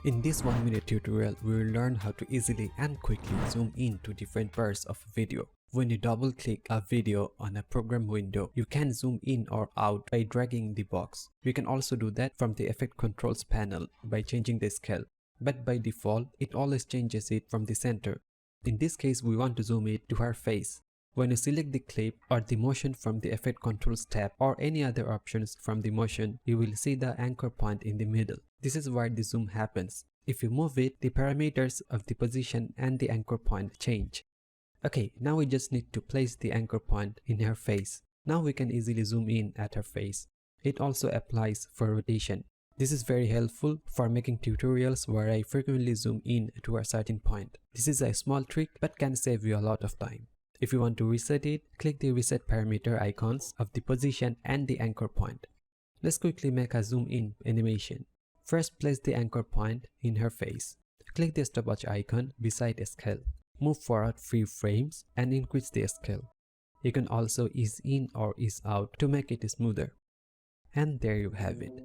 In this 1-minute tutorial, we will learn how to easily and quickly zoom in to different parts of a video. When you double-click a video on a program window, you can zoom in or out by dragging the box. We can also do that from the Effect Controls panel by changing the scale. But by default, it always changes it from the center. In this case, we want to zoom it to her face. When you select the clip or the motion from the Effect Controls tab or any other options from the motion, you will see the anchor point in the middle. This is where the zoom happens. If you move it, the parameters of the position and the anchor point change. Okay, now we just need to place the anchor point in her face. Now we can easily zoom in at her face. It also applies for rotation. This is very helpful for making tutorials where I frequently zoom in to a certain point. This is a small trick but can save you a lot of time. If you want to reset it, click the reset parameter icons of the position and the anchor point. Let's quickly make a zoom in animation. First, place the anchor point in her face. Click the stopwatch icon beside a scale. Move forward 3 frames and increase the scale. You can also ease in or ease out to make it smoother. And there you have it.